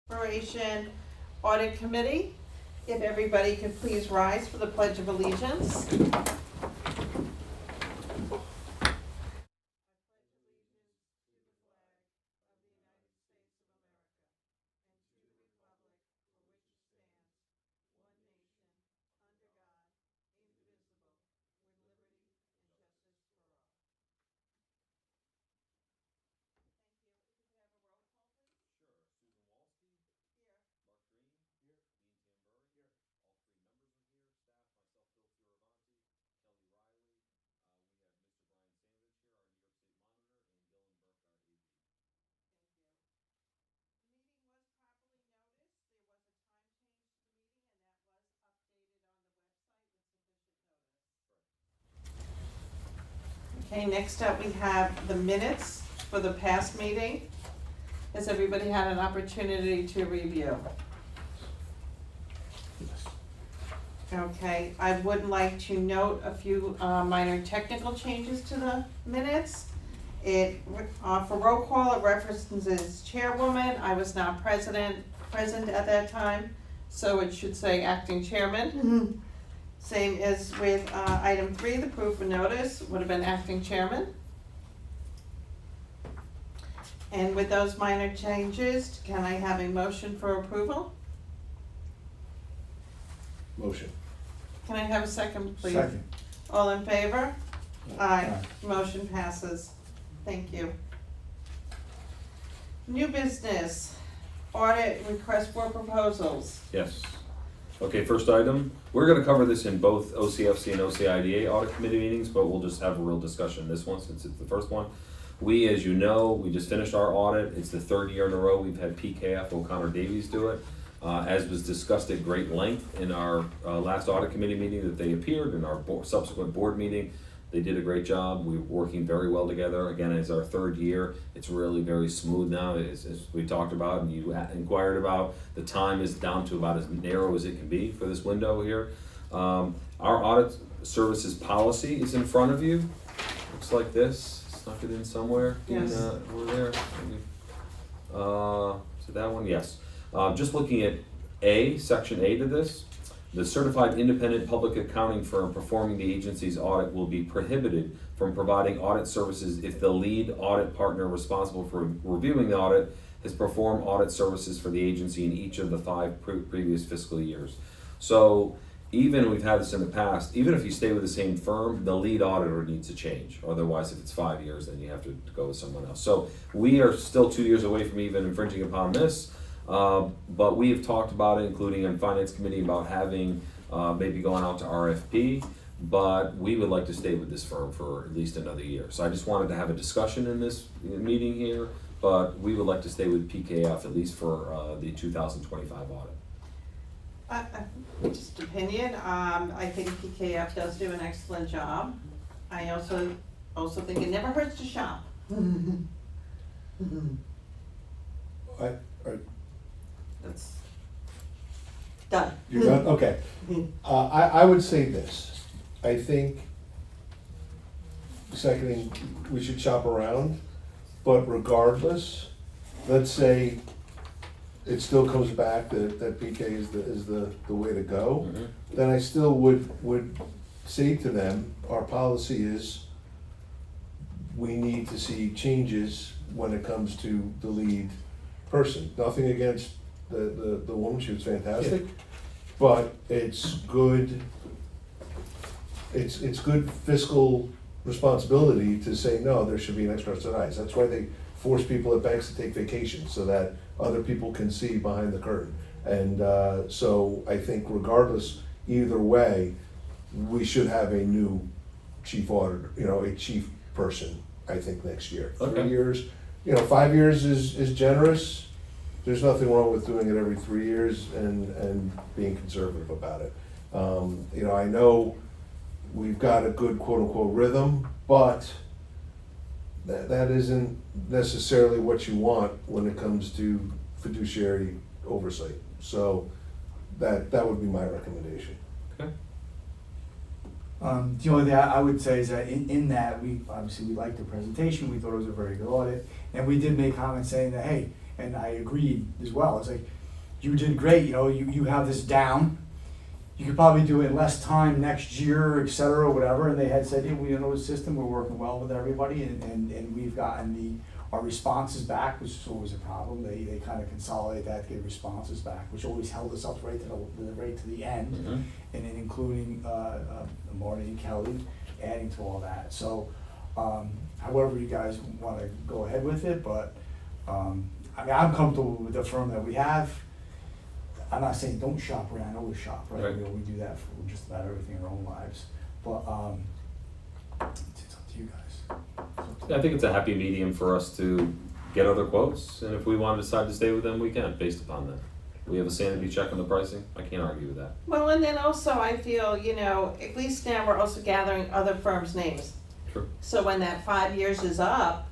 Corporation Audit Committee. If everybody could please rise for the Pledge of Allegiance. Okay, next up we have the minutes for the past meeting. Has everybody had an opportunity to review? Okay, I would like to note a few minor technical changes to the minutes. For roll call, it references chairwoman. I was not present at that time, so it should say acting chairman. Same as with item 3, the proof of notice would have been acting chairman. And with those minor changes, can I have a motion for approval? Motion. Can I have a second, please? Second. All in favor? Aye. Aye. Motion passes. Thank you. New business, audit request for proposals. Yes. Okay, first item, we're gonna cover this in both OCFC and OCIDA audit committee meetings, but we'll just have a real discussion this one since it's the first one. We, as you know, we just finished our audit. It's the 3rd year in a row we've had PKF O'Connor Davies do it. As was discussed at great length in our last audit committee meeting that they appeared, in our subsequent board meeting. They did a great job. We're working very well together. Again, it's our 3rd year. It's really very smooth now, as we talked about and you inquired about. The time is down to about as narrow as it can be for this window here. Our audit services policy is in front of you. Looks like this. Snuck it in somewhere. Yes. We're there. So that one, yes. Just looking at A, section A to this. The certified independent public accounting firm performing the agency's audit will be prohibited from providing audit services if the lead audit partner responsible for reviewing the audit has performed audit services for the agency in each of the 5 previous fiscal years. So even we've had this in the past, even if you stay with the same firm, the lead auditor needs to change. Otherwise, if it's 5 years, then you have to go with someone else. So we are still 2 years away from even infringing upon this. But we have talked about it, including on Finance Committee, about having maybe going out to RFP, but we would like to stay with this firm for at least another year. So I just wanted to have a discussion in this meeting here, but we would like to stay with PKF at least for the 2025 audit. Just opinion, I think PKF does do an excellent job. I also think it never hurts to shop. That's done. You're done? Okay. I would say this. I think, seconding, we should shop around, but regardless, let's say it still comes back that PK is the way to go, Mm-hmm. then I still would say to them, our policy is we need to see changes when it comes to the lead person. Nothing against the woman, she was fantastic, but it's good, it's good fiscal responsibility to say, no, there should be an extra set of eyes. That's why they force people at banks to take vacations, so that other people can see behind the curtain. And so I think regardless, either way, we should have a new chief auditor, a chief person, I think, next year. Okay. 3 years, 5 years is generous. There's nothing wrong with doing it every 3 years and being conservative about it. I know we've got a good quote-unquote rhythm, but that isn't necessarily what you want when it comes to fiduciary oversight. So that would be my recommendation. Okay. The only thing I would say is that in that, we liked the presentation, we thought it was a very good audit, and we did make comments saying that, hey, and I agreed as well, it's like, you did great, you know, you have this down. You could probably do it in less time next year, et cetera, whatever, and they had said, yeah, we know the system, we're working well with everybody, and we've gotten our responses back, which is always a problem. They kind of consolidate that to get responses back, which always held us up right to the end, and then including Marty and Kelly adding to all that. So, however you guys want to go ahead with it, but I mean, I'm comfortable with the firm that we have. I'm not saying don't shop around, always shop, right? Right. We do that for just about everything in our own lives, but it's up to you guys. I think it's a happy medium for us to get other quotes, and if we want to decide to stay with them, we can, based upon that. We have a sanity check on the pricing, I can't argue with that. Well, and then also I feel, you know, at least now we're also gathering other firms' names. True. So when that 5 years is up,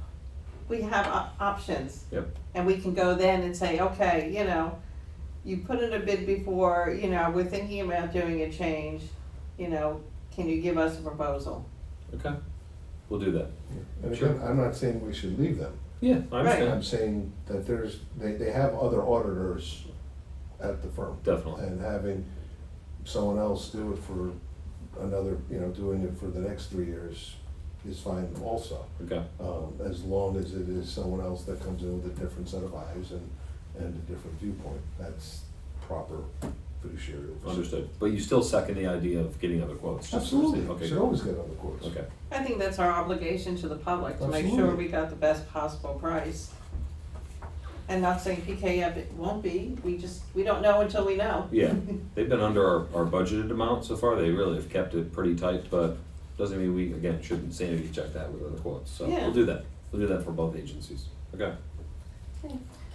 we have options. Yep. And we can go then and say, okay, you know, you put in a bid before, you know, we're thinking about doing a change, you know, can you give us a proposal? Okay, we'll do that. And Sure. again, I'm not saying we should leave them. Yeah, I understand. I'm saying that they have other auditors at the firm. Definitely. And having someone else do it for another, you know, doing it for the next 3 years is fine also. Okay, As long as it is someone else that comes in with a different set of eyes and a different viewpoint. That's proper fiduciary oversight. understood. But you still second the idea of getting other quotes? just to see- Absolutely, Okay, should always get other quotes. okay. I think that's our obligation to the public, to make sure Absolutely. we got the best possible price. And not saying PKF it won't be, we don't know until we know. Yeah, they've been under our budgeted amount so far, they really have kept it pretty tight, but doesn't mean we, again, shouldn't sanity check that with other quotes, so Yeah. we'll do that. We'll do that for both agencies, okay?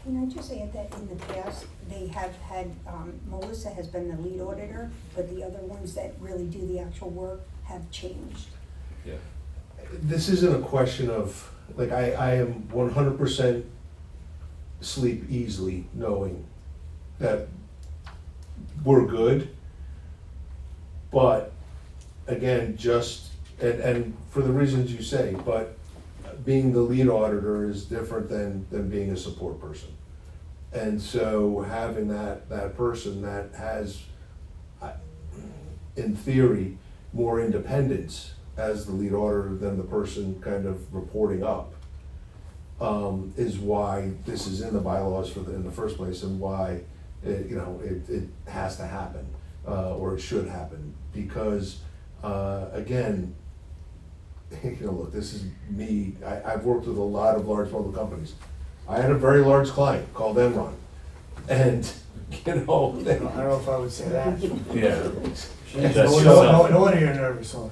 Can I just add that in the past, they have had, Melissa has been the lead auditor, but the other ones that really do the actual work have changed. Yeah. This isn't a question of, like, I am 100% sleep easily knowing that we're good. But again, and for the reasons you say, but being the lead auditor is different than being a support person. And so having that person that has, in theory, more independence as the lead auditor than the person kind of reporting up, is why this is in the bylaws in the first place, and why it has to happen, or it should happen, because again, look, this is me. I've worked with a lot of large public companies. I had a very large client called Enron, and I don't know if I would say that. Yeah. No one here nervous on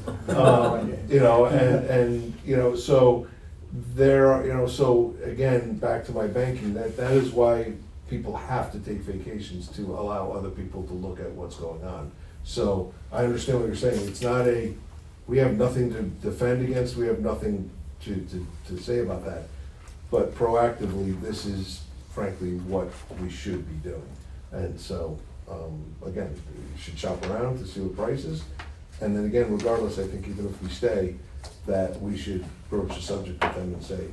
it. So there are, so again, back to my banking, that is why people have to take vacations to allow other people to look at what's going on. So I understand what you're saying. It's not we have nothing to defend against, we have nothing to say about that. But proactively, this is frankly what we should be doing. And so, again, you should shop around to see what prices. And then again, regardless, I think even if we stay, that we should broach the subject with them and say,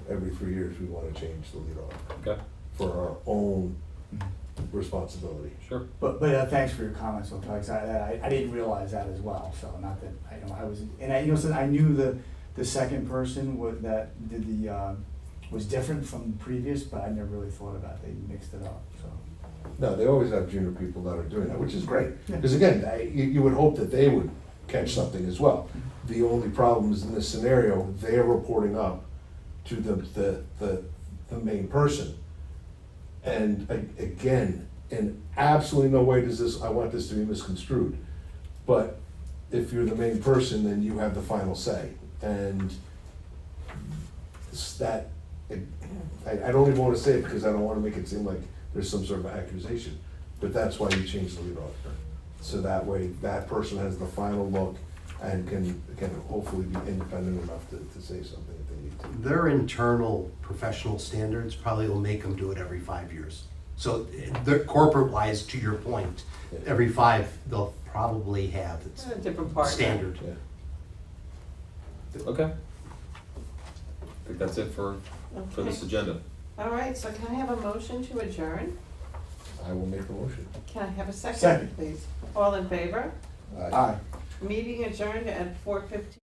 every 3 years we want to change the lead auditor Okay, for our own responsibility. sure. But thanks for your comments on that. I didn't realize that as well. So not that I was, and so I knew the second person that did the was different from the previous, but I never really thought about it. They mixed it up. So No, they always have junior people that are doing that, which is great. Yeah. Because again, you would hope that they would catch something as well. The only problem is in this scenario, they're reporting up to the main person. And again, in absolutely no way I want this to be misconstrued. But if you're the main person, then you have the final say. And I don't even want to say it because I don't want to make it seem like there's some sort of accusation. But that's why you change the lead auditor. So that way, that person has the final look and can hopefully be independent enough to say something if they need to. Their internal professional standards probably will make them do it every 5 years. So the corporate-wise, to your point, every 5, they'll probably have its A different part. standard. Yeah. Okay. I think that's it for this agenda. All right, so can I have a motion to adjourn? I will make the motion. Can I have a second, Second. please? All in favor? Aye. Meeting adjourned at 4:15.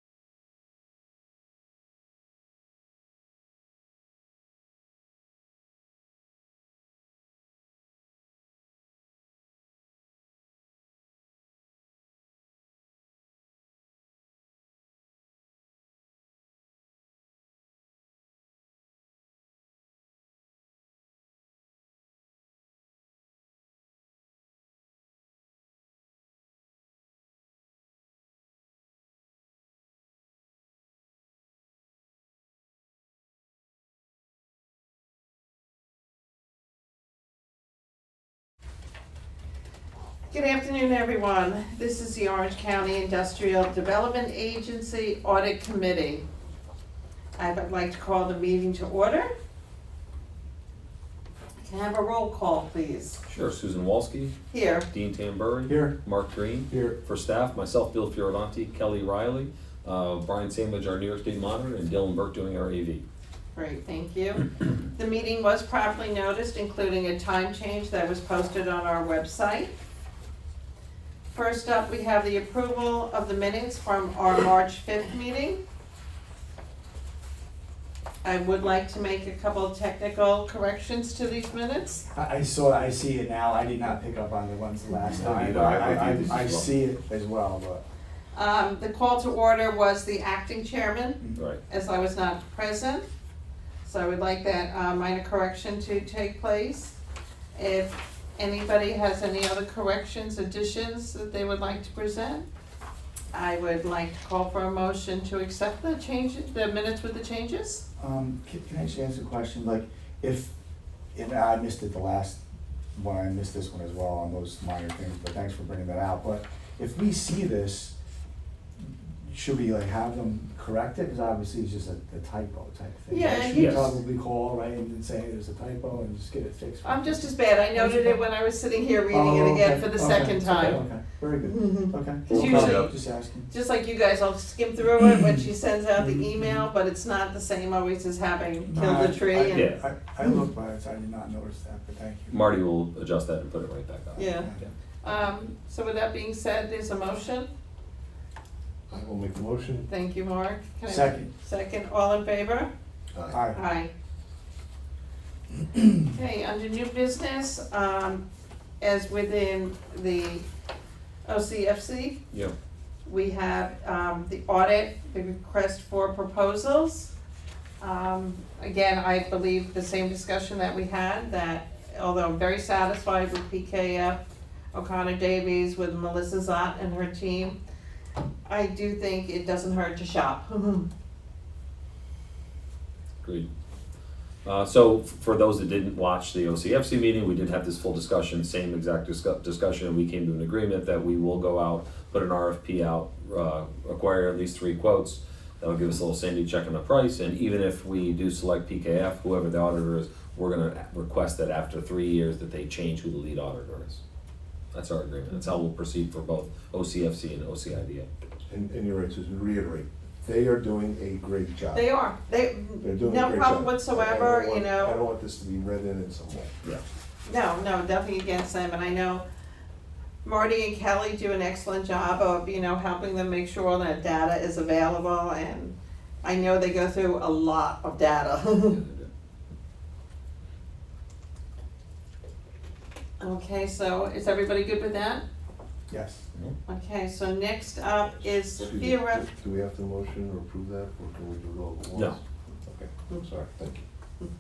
Good afternoon, everyone. This is the Orange County Industrial Development Agency Audit Committee. I would like to call the meeting to order. Can I have a roll call, please? Sure, Susan Walsky, Here. Dean Tamburri. Here. Mark Green. Here. For staff, myself, Bill Fioravanti, Kelly Riley, Brian Sandwich, our New York State Monitor, and Dylan Burke doing our AV. Great, thank you. The meeting was properly noticed, including a time change that was posted on our website. First up, we have the approval of the minutes from our March 5th meeting. I would like to make a couple of technical corrections to these minutes. I saw, I see it now, I did not pick up on the ones last No, time, neither. but I reviewed these I as well. see it as well, but. The call to order was the acting chairman, Right. as I was not present. So I would like that minor correction to take place. If anybody has any other corrections, additions that they would like to present, I would like to call for a motion to accept the changes, the minutes with the changes. Can I just ask a question, like, if, and I missed it the last one, I missed this one as well on those minor things, but thanks for bringing that out, but if we see this, should we like have them correct it, because obviously it's just a typo type thing. Yeah, Right? Should yes. we probably call, right, and then say there's a typo and just get it fixed? I'm just as bad, I noted it when I was sitting here reading it again for the second time. Okay, very good, Mhm. okay. Because No problem. usually- Just asking. Just like you guys, I'll skim through it when she sends out the email, but it's not the same always as having killed the tree and. Yeah. I looked by it, so I did not notice that, but thank you. Marty will adjust that and put it right back on. Yeah. So with that being said, there's a motion. I will make the motion. Thank you, Mark. Can I- Second. Second, all in favor? Aye. Aye. Okay, under new business, as within the OCFC, Yeah. we have, the audit, the request for proposals. Again, I believe the same discussion that we had, that although I'm very satisfied with PKF, O'Connor Davies, with Melissa Zott and her team, I do think it doesn't hurt to shop. Agreed. So for those that didn't watch the OCFC meeting, we did have this full discussion, same exact discussion, and we came to an agreement that we will go out, put an RFP out, acquire at least 3 quotes. That'll give us a little sandy check on the price, and even if we do select PKF, whoever the auditor is, we're gonna request that after 3 years that they change who the lead auditor is. That's our agreement. That's how we'll proceed for both OCFC and OCIDA. And you're right, Susan, reiterate, they are doing a great job. They are, They're doing a no great problem job. whatsoever, I don't you know. I don't want this to be read in some way. Yeah. No, nothing against them, and I know Marty and Kelly do an excellent job of, helping them make sure that data is available, and I know they go through a lot of data. Okay, so is everybody good with that? Yes. Okay, so next up is Excuse me, Fiora. do we have to motion or approve that, or can we do it all at once? No. Okay, I'm sorry, thank you.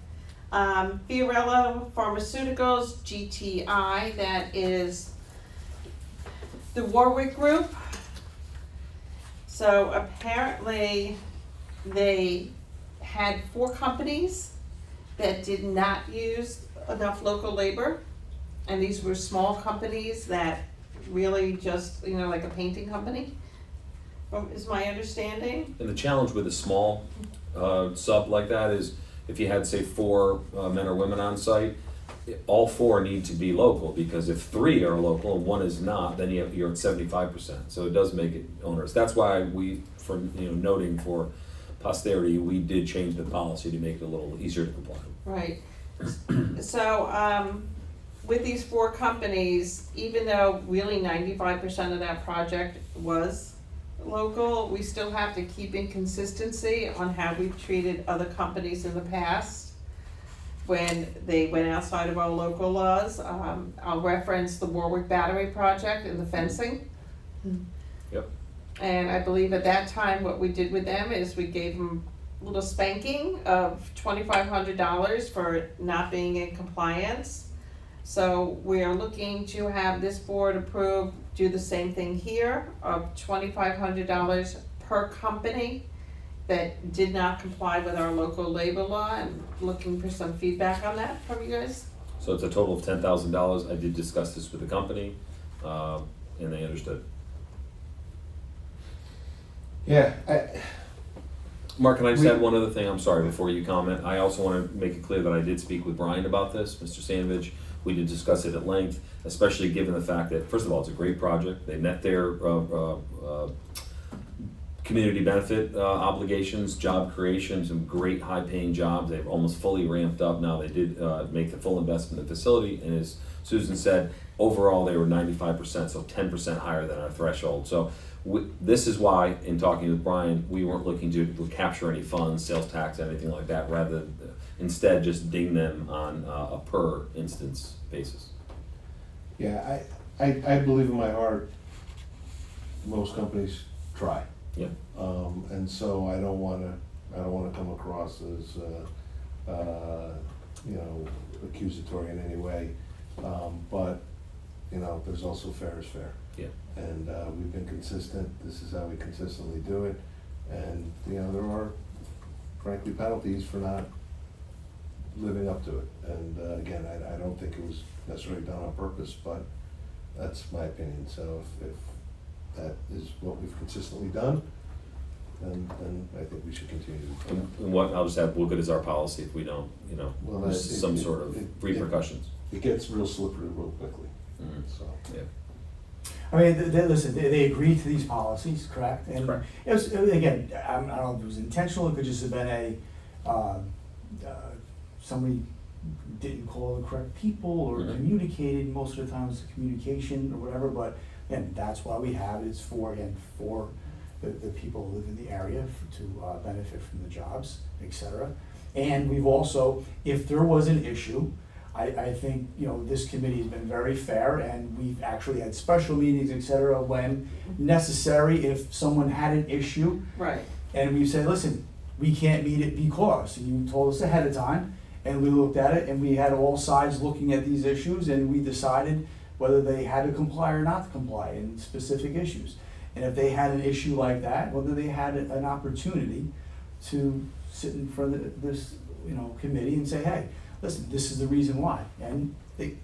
Fiorello Pharmaceuticals, GTI, that is the Warwick Group. So apparently, they had 4 companies that did not use enough local labor. And these were small companies that really just, like a painting company, is my understanding. And the challenge with a small sub like that is if you had, say, 4 men or women on site, all 4 need to be local, because if 3 are local and 1 is not, then you're at 75%. So it does make it onerous. That's why we, for noting for posterity, we did change the policy to make it a little easier to comply with. Right. So, with these 4 companies, even though really 95% of that project was local, we still have to keep in consistency on how we've treated other companies in the past when they went outside of our local laws. I'll reference the Warwick Battery Project and the fencing. Yep. And I believe at that time, what we did with them is we gave them a little spanking of $2,500 for not being in compliance. So we are looking to have this board approve, do the same thing here, of $2,500 per company that did not comply with our local labor law, and looking for some feedback on that from you guys. So it's a total of $10,000. I did discuss this with the company, and they understood. Yeah, Mark, can I just add one other thing? I'm sorry, before you comment. I also want to make it clear that I did speak with Brian about this, Mr. Sanovich. We did discuss it at length, especially given the fact that, first of all, it's a great project. They met their community benefit obligations, job creation, some great high-paying jobs. They've almost fully ramped up now. They did make the full investment in the facility, and as Susan said, overall they were 95%, so 10% higher than our threshold. So this is why, in talking with Brian, we weren't looking to capture any funds, sales tax, anything like that, rather instead just ding them on a per instance basis. yeah, I believe in my heart, most companies try. Yeah. And so I don't wanna come across as, you know, accusatory in any way. But, you know, there's also fair is fair. Yeah. And, we've been consistent, this is how we consistently do it. And, you know, there are frankly penalties for not living up to it. And, again, I don't think it was necessarily done on purpose, but that's my opinion. So if that is what we've consistently done, then I think we should continue to do that. And what, I'll just add, what good is our policy if we don't, you know, Well, there's it- some it- sort of it- repercussions. It gets real slippery real quickly, Mhm. so. Yeah. I mean, listen, they agreed to these policies, correct? And Correct. it was, again, I don't know if it was intentional, it could just have been somebody didn't call the correct people or Mhm. communicated, most of the time it's communication or whatever, but again, that's why we have it, it's for the people who live in the area to benefit from the jobs, et cetera. And we've also, if there was an issue, I think, you know, this committee has been very fair, and we've actually had special meetings, et cetera, when necessary, if someone had an issue, Right. and we said, listen, we can't meet it because, and you told us ahead of time, and we looked at it, and we had all sides looking at these issues, and we decided whether they had to comply or not to comply in specific issues. And if they had an issue like that, whether they had an opportunity to sit in front of this, you know, committee and say, hey, listen, this is the reason why. And we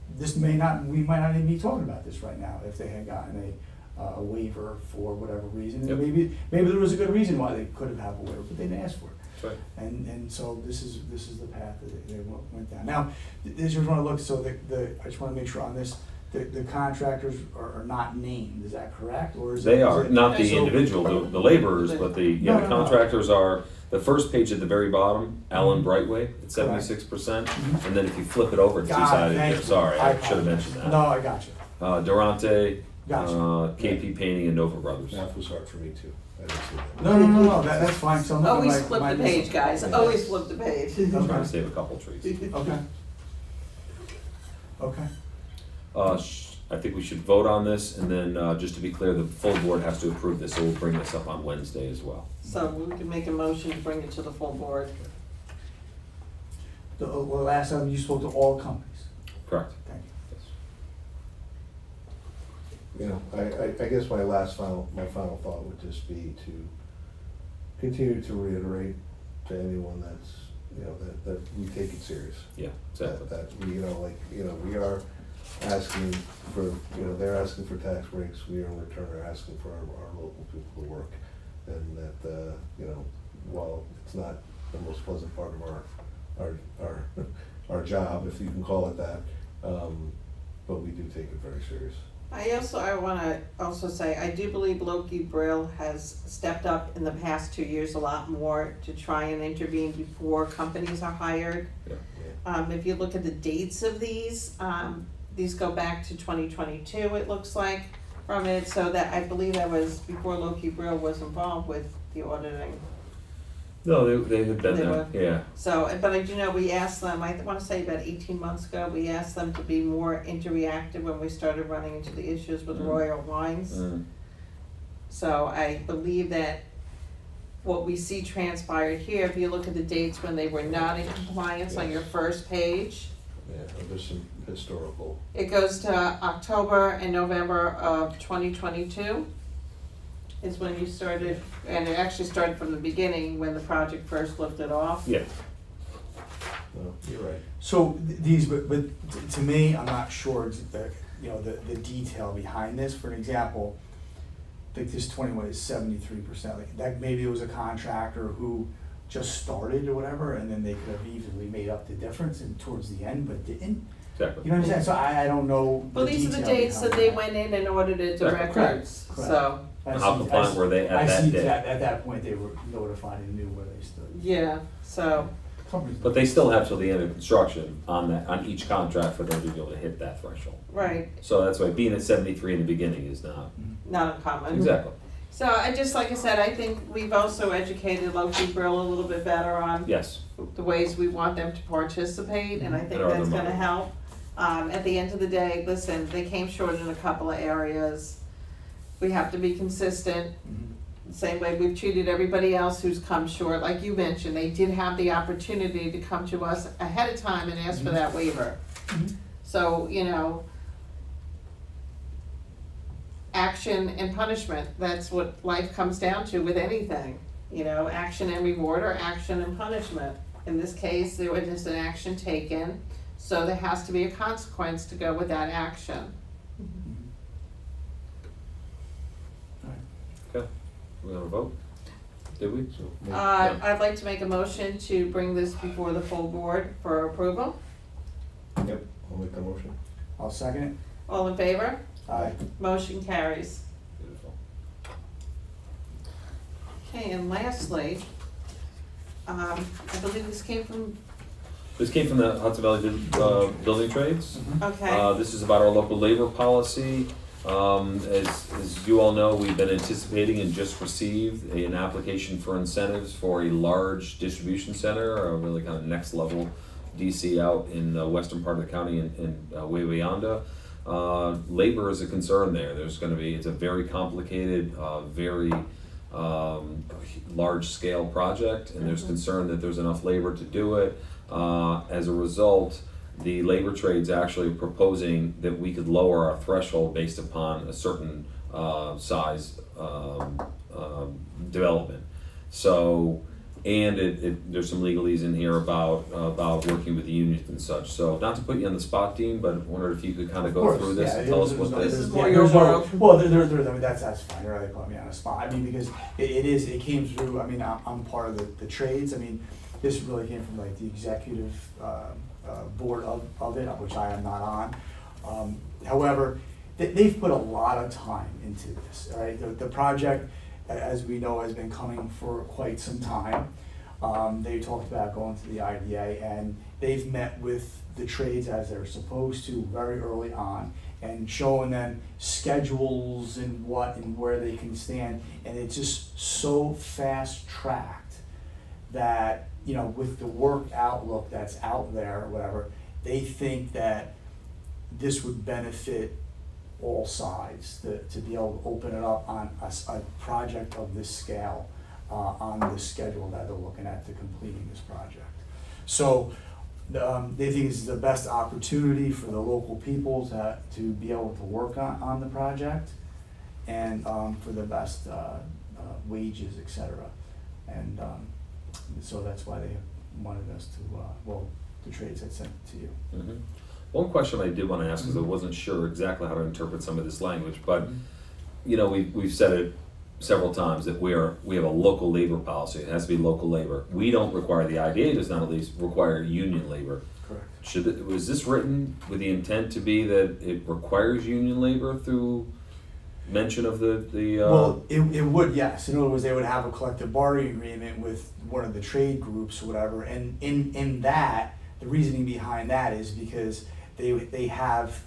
might not even be talking about this right now if they had gotten a waiver for whatever reason. Yep. And maybe there was a good reason why they could have had a waiver, but they didn't ask for it. That's right. And so this is the path that they went down. Now, this is want to look, so I just want to make sure on this, the contractors are not named, is that correct? Or is They it- are, is it- not the so- individual, the laborers, but the No, no, no. contractors are, the first page at the very bottom, Alan Brightway, at 76%. Mhm. And then if you flip it over, it's Got it, two-sided thank there, you. sorry, I should have mentioned that. No, I got you. Durante, Gotcha. KP Painting and Nova Brothers. Math was hard for me too, I didn't see that. No, that's fine, so I'm not. Always flip the page, guys, always flip the page. I'm trying Okay. to save a couple trees. Okay. Okay. I think we should vote on this, and then, just to be clear, the full board has to approve this, so we'll bring this up on Wednesday as well. So we can make a motion to bring it to the full board. Well, last time you spoke to all companies. Correct. Thank you. You know, I guess my final thought would just be to continue to reiterate to anyone that's, you know, that we take it serious. Yeah, exactly. That we, you know, like, you know, we are asking for, you know, they're asking for tax breaks, we in return are asking for our local people to work. And that, you know, while it's not the most pleasant part of our job, if you can call it that, but we do take it very serious. I wanna also say, I do believe Loki Brill has stepped up in the past 2 years a lot more to try and intervene before companies are hired. Yeah. If you look at the dates of these, these go back to 2022, it looks like, from it, so that, I believe that was before Loki Brill was involved with the auditing. No, they had been They there, were. yeah. So, but I do know we asked them, I wanna say about 18 months ago, we asked them to be more interreactive when we started running into the issues with Royal Wines. Mm. So I believe that what we see transpired here, if you look at the dates when they were not in compliance on your first page, Yeah, there's some historical. it goes to October and November of 2022 is when you started, and it actually started from the beginning when the project first lifted off. Yeah, No, you're right. So these, but to me, I'm not sure the, you know, the detail behind this. For an example, like this 21 is 73%. Like that, maybe it was a contractor who just started or whatever, and then they could have easily made up the difference and towards the end, but didn't. exactly. You know what I'm saying? So I don't know. Well, the these are the detail dates that behind they went in and audited the Correct. records, Correct. so, I How see- compliant were they at I that see day? at that point, they were notified and knew where they stood. yeah, so, But they still have till the end of construction on that, on each contract for them to be able to hit that threshold. right, So that's why being at 73 in the beginning is not. not uncommon. Exactly. So I just, like I said, I think we've also educated Loki Brill a little bit better on Yes. the ways we want them to participate, and I think And our that's other gonna money. help. At the end of the day, listen, they came short in a couple of areas. We have to be consistent, Mhm. same way we've treated everybody else who's come short. Like you mentioned, they did have the opportunity to come to us ahead of time and ask for that waiver. Mhm. So, you know, action and punishment, that's what life comes down to with anything. You know, action and reward or action and punishment. In this case, there was just an action taken, so there has to be a consequence to go with that action. Okay. We're gonna vote? Did we? So, maybe- I'd like to make a motion to bring this before the full board for approval. Yep, I'll make the motion. I'll second All in favor? it. Aye. Motion carries. Beautiful. Okay, and lastly, I believe this came from, This came from the Hudson Valley Building Trades. okay, This is about our local labor policy. As you all know, we've been anticipating and just received an application for incentives for a large distribution center, a really kind of next level DC out in the western part of the county in Wawayanda. Labor is a concern there. It's a very complicated, very large scale project, and there's concern that there's enough labor to do it. As a result, the labor trades actually proposing that we could lower our threshold based upon a certain size development. So, and there's some legalese in here about working with the unions and such. So, not to put you on the spot, Dean, but I wondered if you could kind of go through this and tell us what This this is is. more your world. Well, I mean, that's fine, right, they put me on the spot, I mean, because it came through, I mean, I'm part of the trades, I mean, this really came from like the executive, board of it, which I am not on. However, they've put a lot of time into this, all right, the project, as we know, has been coming for quite some time. They talked about going to the IDA, and they've met with the trades as they're supposed to very early on, and showing them schedules and what and where they can stand, and it's just so fast tracked that, you know, with the work outlook that's out there or whatever, they think that this would benefit all sides to be able to open it up on a project of this scale on the schedule that they're looking at to completing this project. So they think this is the best opportunity for the local people to be able to work on the project, and for the best wages, et cetera. And so that's why they wanted us to, the trades had sent it to you. Mhm. One question I did want to ask, because I wasn't sure exactly how to interpret some of this language, but, you know, we've said it several times that we have a local labor policy. It has to be local labor. We don't require, the IDA does not at least require union labor. Correct. Was this written with the intent to be that it requires union labor through mention of the Well, it would, yes. In other words, they would have a collective bargaining agreement with one of the trade groups or whatever, and in that, the reasoning behind that is because they have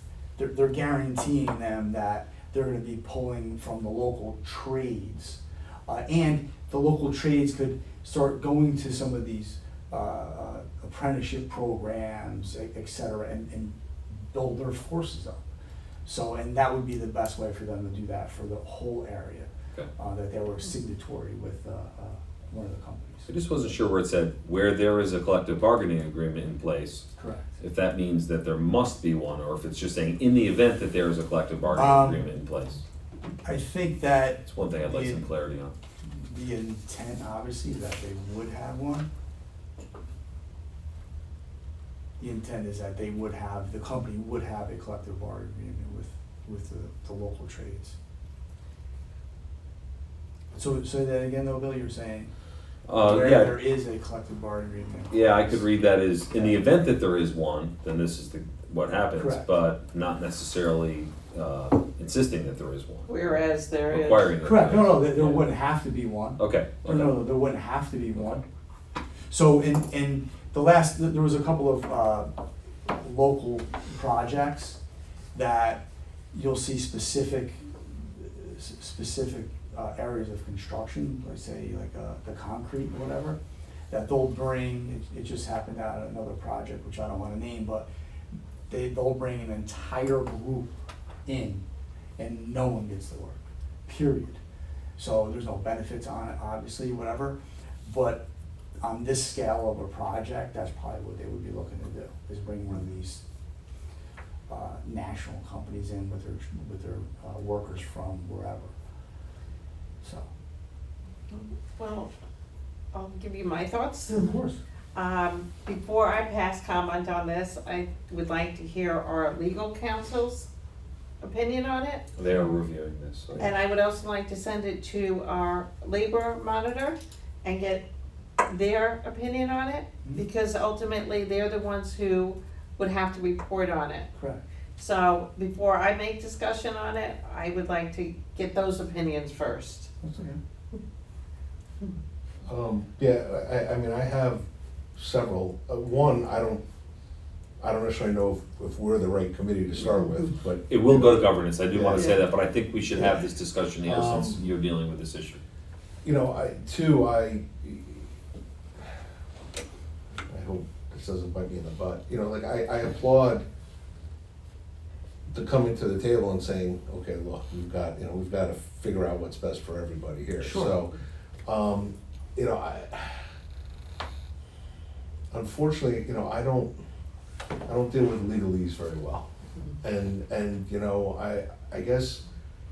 they're guaranteeing them that they're gonna be pulling from the local trades. And the local trades could start going to some of these apprenticeship programs, et cetera, and build their forces up. So, and that would be the best way for them to do that for the whole area, Okay. that they were signatory with one of the companies. I just wasn't sure where it said, where there is a collective bargaining agreement in place, Correct. if that means that there must be one, or if it's just saying, in the event that there is a collective bargaining agreement in place. I think that It's one thing I'd like some clarity on. the intent, obviously, that they would have one. The intent is that they would have, the company would have a collective bargaining agreement with the local trades. So, say that again though, Bill, you were saying, where there is a collective bargaining agreement. Yeah, I could read that as, in the event that there is one, then this is what happens, Correct. but not necessarily insisting that there is one. Whereas there is. Requiring that. Correct, no, there wouldn't have to be one. Okay, No, there wouldn't have to be one. So in the last, there was a couple of local projects that you'll see specific areas of construction, let's say like the concrete or whatever, that they'll bring, it just happened at another project, which I don't wanna name, but they'll bring an entire group in and no one gets the work, period. So there's no benefits on it, obviously, whatever, but on this scale of a project, that's probably what they would be looking to do, is bring one of these national companies in with their workers from wherever. So. Well, I'll give you my thoughts. Of course. Before I pass comment on this, I would like to hear our legal counsel's opinion on it. they are reviewing this. So. And I would also like to send it to our labor monitor and get their opinion on it, because ultimately they're the ones who would have to report on it. Correct. So before I make discussion on it, I would like to get those opinions first. That's okay. Yeah, I mean, I have several. One, I don't necessarily know if we're the right committee to start with, but. It will go to governance, I do want to say Yeah. that, but I think we should have this discussion here since you're dealing with this issue. You know, I hope this doesn't bite me in the butt, you know, like, I applaud the coming to the table and saying, okay, look, we've got to figure out what's best for everybody here. Sure. So, you know, unfortunately, you know, I don't deal with legalese very well. And, you know, I guess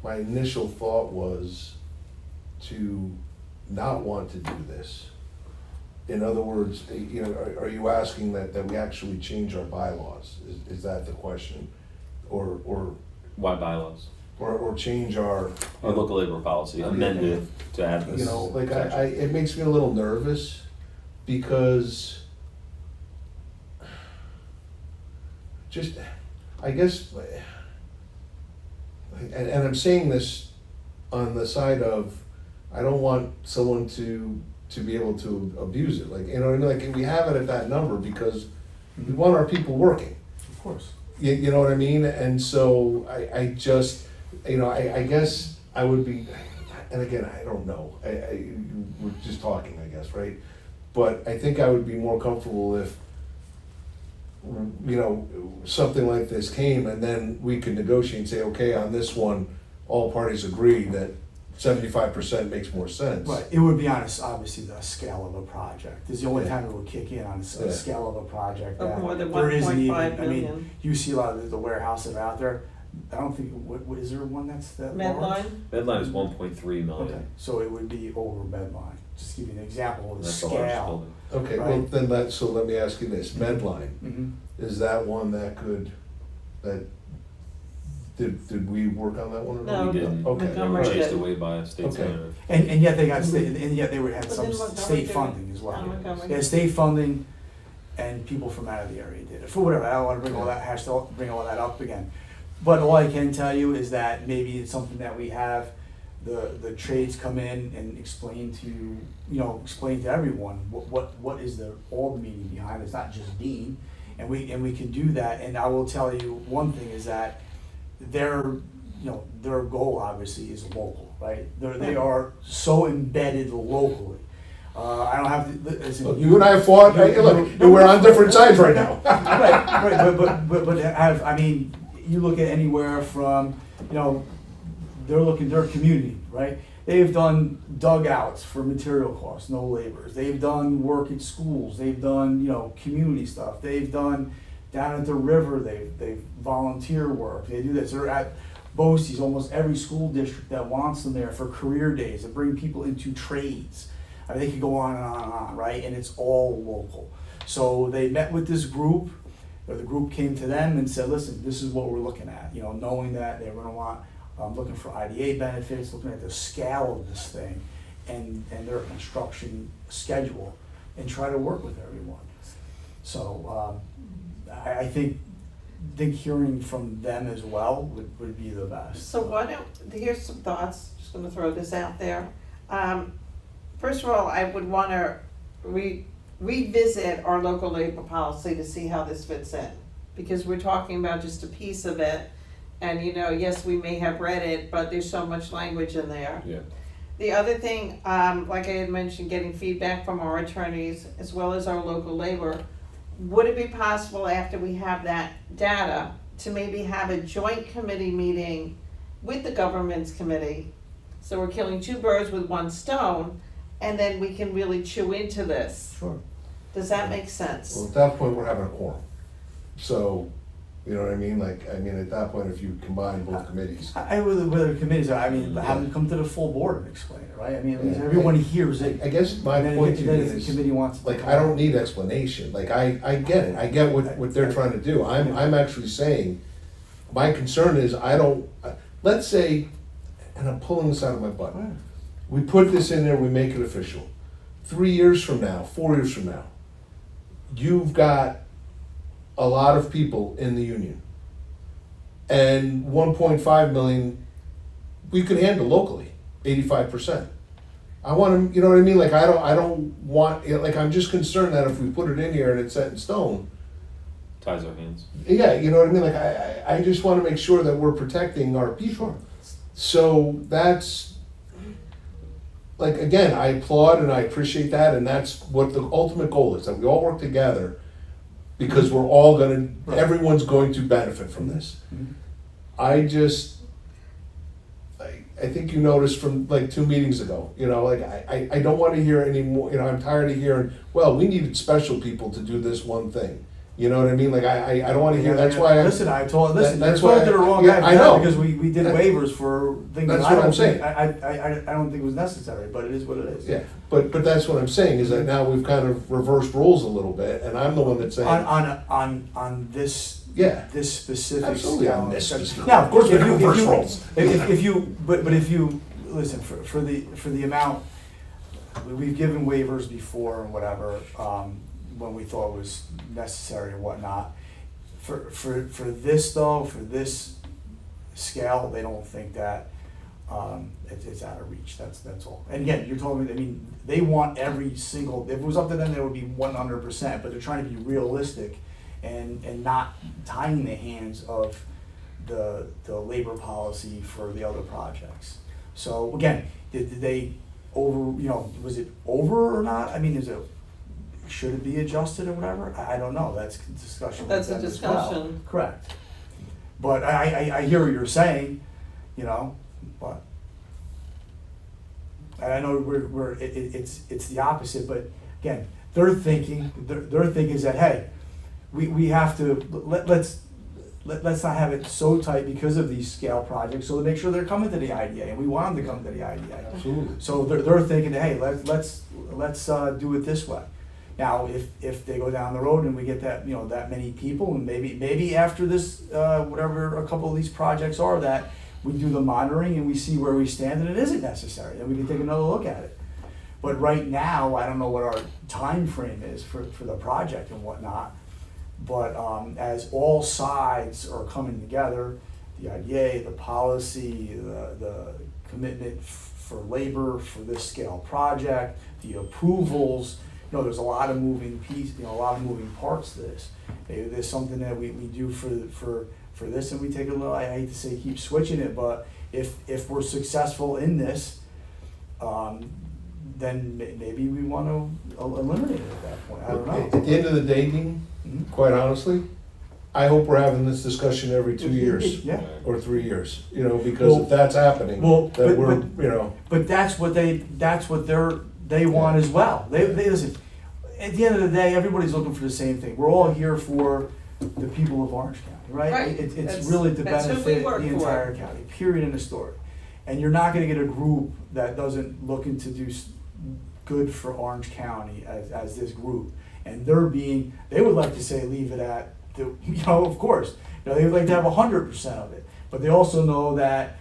my initial thought was to not want to do this. In other words, you know, are you asking that we actually change our bylaws? Is that the question? Or Why bylaws? or change our. Our local labor policy, amended to add this. You know, like section. it makes me a little nervous because just, I guess, and I'm saying this on the side of, I don't want someone to be able to abuse it, like, you know, like, we have it at that number because we want our people working. Of course. You know what I mean? And so I just, you know, I guess I would be, and again, I don't know, we're just talking, I guess, right? But I think I would be more comfortable if, you know, something like this came and then we could negotiate and say, okay, on this one, all parties agree that 75% makes more sense. Right, it would be on obviously the scale of a project. This is the only Yeah. time it would kick in on the Yeah. scale of a project. Of that more than there isn't 1.5 even- I mean, million. you see a lot of the warehouses that are out there. I don't think, what is there one that's that large? Medline, Deadline is 1.3 Okay, million. so it would be over Medline. Just to give you an example of the That's the largest scale. building. Okay, well, Right. then so let me ask you this, Medline, Mhm. is that one did we work on that one at all? No. We didn't. Okay. They were Montgomery chased did. away by a state Okay. senator. And yet they got state, and yet they had But some then Montgomery state did it. funding as well. Montgomery. They had state funding and people from out of the area did it, for whatever, I don't wanna bring all that up again. But all I can tell you is that maybe it's something that we have, the trades come in and explain to everyone what is all the meaning behind it. It's not just Dean, and we can do that. And I will tell you, one thing is that their, their goal obviously is local, right? They are so embedded locally. I don't have to, listen. Look, you and I have fought, look, we're on different sides right now. Right, but I mean, you look at anywhere from, their community, right? They've done dugouts for material costs, no laborers. They've done work at schools. They've done, community stuff. They've done down at the river. They've volunteer work. They do this. They're at BOCES, almost every school district that wants them there for career days to bring people into trades. I mean, they could go on and on and on, right? And it's all local. So they met with this group, or the group came to them and said, listen, this is what we're looking at. Knowing that they were gonna want, looking for IDA benefits, looking at the scale of this thing and their construction schedule, and try to work with everyone. So I think hearing from them as well would be the best. So here's some thoughts, just gonna throw this out there. First of all, I would wanna revisit our local labor policy to see how this fits in. Because we're talking about just a piece of it, and yes, we may have read it, but there's so much language in there. Yeah. The other thing, like I had mentioned, getting feedback from our attorneys as well as our local labor. Would it be possible after we have that data to maybe have a joint committee meeting with the government's committee? So we're killing two birds with one stone, and then we can really chew into this. Sure. Does that make sense? Well, at that point, we're having a quorum. So, you know what I mean? At that point, if you combine both committees. Whether committees are, have them come to the full board and explain it, right? At least everyone hears it. I guess my And then point to you if the is, committee wants to. I don't need explanation. I get it. I get what they're trying to do. I'm actually saying, my concern is let's say, and I'm pulling this out of my butt. We put this in there, we make it official. 3 years from now, 4 years from now, you've got a lot of people in the union. And 1.5 million, we could handle locally, 85%. I want them, you know what I mean? I don't want, I'm just concerned that if we put it in here and it's set in stone, Ties our hands. yeah, you know what I mean? I just want to make sure that we're protecting our people. So that's, again, I applaud and I appreciate that, and that's what the ultimate goal is, that we all work together, because we're all everyone's going to benefit from this. I think you noticed from 2 meetings ago, I don't want to hear any more, I'm tired of hearing, well, we needed special people to do this one thing. You know what I mean? I don't want to hear, that's why Listen, that's that's why why the wrong yeah, guy I know. because we did waivers for things that That's I what don't I'm saying. think, I don't think was necessary, but it is what it is. Yeah, but that's what I'm saying, is that now we've kind of reversed roles a little bit, and I'm the one that's saying. On this, Yeah. this specific. Absolutely, on scale. this specific- Now, of course if we're you- gonna reverse if you- roles. If you, but if you, listen, for the amount, we've given waivers before and whatever, when we thought was necessary and whatnot. For this though, for this scale, they don't think that, it's out of reach, that's all. And again, you're telling me, they want every single, if it was up to them, they would be 100%, but they're trying to be realistic and not tying the hands of the labor policy for the other projects. So again, did they was it over or not? Should it be adjusted or whatever? I don't know, that's a discussion with That's a them as well. discussion. Correct. But I hear what you're saying, but. And I know it's the opposite, but again, their thinking is that, hey, we have to, let's not have it so tight because of these scale projects, so to make sure they're coming to the IDA, and we want them to come to the IDA. Absolutely. So they're thinking, hey, let's do it this way. Now, if they go down the road and we get that, that many people, and maybe after this, whatever a couple of these projects are, that we do the monitoring and we see where we stand and it isn't necessary, then we can take another look at it. But right now, I don't know what our time frame is for the project and whatnot. But as all sides are coming together, the IDA, the policy, the commitment for labor for this scale project, the approvals, there's a lot of moving pieces, a lot of moving parts to this. Maybe there's something that we do for for this, and we take a little, I hate to say keep switching it, but if we're successful in this, then maybe we wanna eliminate it at that point, I don't know. At the end of the day, Dean, Mhm. quite honestly, I hope we're having this discussion every 2 years Yeah. or 3 years, you know, because Well- if that's happening, well, then but- we're, but- you know, But that's what they want as well. They listen, at the end of the day, everybody's looking for the same thing. We're all here for the people of Orange County, right? Right. It's That's- really to that's who we benefit work the for. entire county, period, in the story. And you're not gonna get a group that doesn't looking to do good for Orange County as this group. And they would like to say leave it at the, you know, of course, you know, they would like to have 100% of it. But they also know that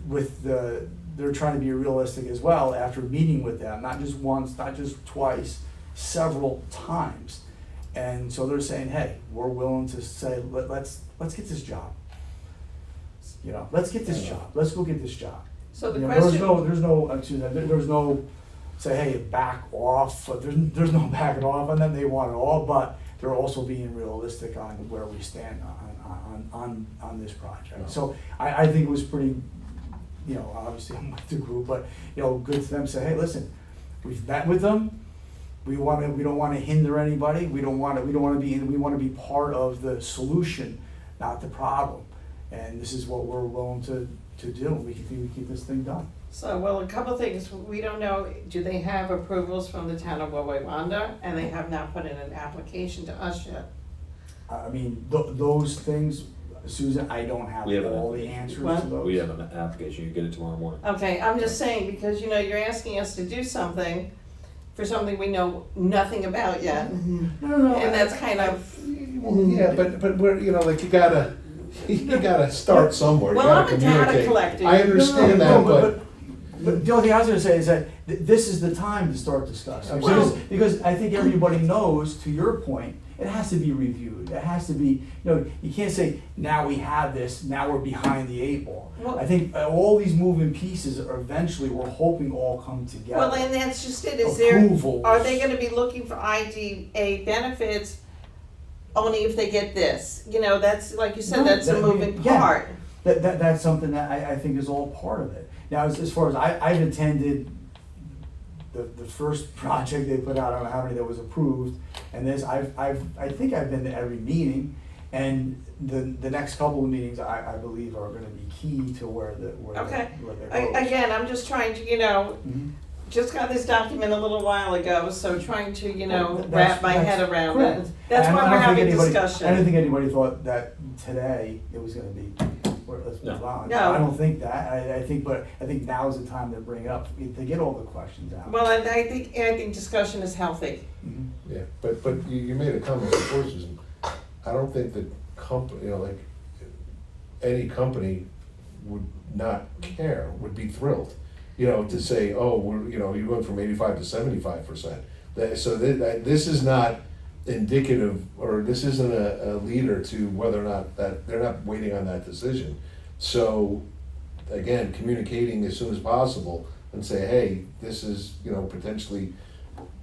they're trying to be realistic as well after meeting with them, not just once, not just twice, several times. And so they're saying, hey, we're willing to say, let's get this job. You know, let's get this job. Let's go get this job. So the You know, question. there's no say, hey, back off. But there's no backing off on them. They want it all, but they're also being realistic on where we stand on this project. So I think it was pretty, you know, obviously I'm with the group, but you know, good to them say, hey, listen, we've met with them. We don't want to hinder anybody. We want to be part of the solution, not the problem. And this is what we're willing to do. We can keep this thing done. So, well, a couple of things, we don't know, do they have approvals from the town of Wawayanda? And they have not put in an application to us yet. I mean, those things, Susan, I don't have We have all the an answers What? to those. We have an application, you get it tomorrow morning. Okay, I'm just saying, because, you know, you're asking us to do something for something we know nothing about yet. No. And that's kind of, well, yeah, but we're, you know, like you gotta start somewhere. You well, gotta I'm a data communicate. collector. I understand that, but But the only thing I was gonna say is that this is the time to start discussing. Well- Because I think everybody knows, to your point, it has to be reviewed. It has to be, you know, you can't say, now we have this, now we're behind the 8 ball. Well- I think all these moving pieces are eventually, we're hoping all come together. well, and that's just it, Approvals. are they gonna be looking for IDA benefits only if they get this? You know, that's, like you said, No, that's a that- moving yeah. part. That's something that I think is all part of it. Now, as far as I've attended the first project they put out, I don't know how many that was approved, and this, I think I've been to every meeting, and the next couple of meetings, I believe are gonna be key to where Okay. they're Again, I'm just trying to, you know, Mhm. just got this document a little while ago, so trying to, you know, Well, wrap my head around correct. it. That's And why I we're don't think having anybody- discussion. I don't think anybody thought that today it was gonna be, let's No. move on. No. I don't think that, I think now's the time to bring it up, to get all the questions out. Well, and I think discussion is healthy. Mhm. yeah, but you made a comment before, Susan. I don't think that you know, like any company would not care, would be thrilled, you know, to say, oh, you went from 85 to 75%. So this is not indicative, or this isn't a leader to whether or not that, they're not waiting on that decision. So, again, communicating as soon as possible and say, hey, this is, you know, potentially,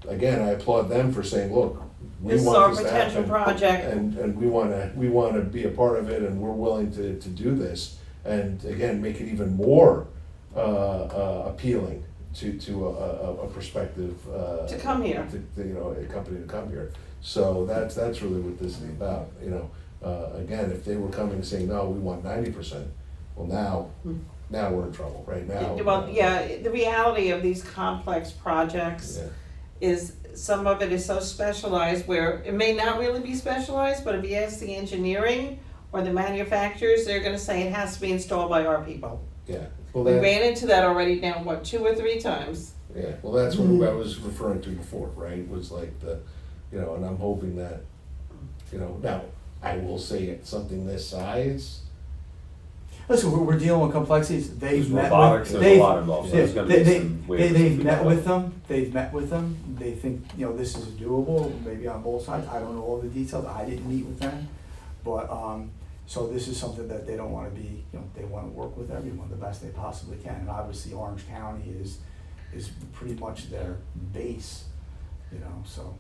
again, I applaud them for saying, look, we This is our want this to potential happen, project. and we wanna be a part of it, and we're willing to do this, and again, make it even more appealing to a prospective To come here. you know, a company to come here. So that's really what this is about, you know. Again, if they were coming saying, no, we want 90%, well, now we're in trouble, right now. Well, yeah, the reality of these complex projects Yeah. is some of it is so specialized where it may not really be specialized, but if you ask the engineering or the manufacturers, they're gonna say it has to be installed by our people. Yeah, well, We ran into that already now, 2 or 3 times? yeah, well, that's what I was referring to before, right, was like you know, and I'm hoping that, you know, now, I will say it's something this size, Listen, we're dealing with complexities. There's They've met robotics, with, there's a lot involved, so there's gonna be some waivers. they've met with them, they think, you know, this is doable, maybe on both sides, I don't know all the details, I didn't meet with them. But, so this is something that they don't wanna be, you know, they wanna work with everyone the best they possibly can, and obviously Orange County is pretty much their base, you know, so.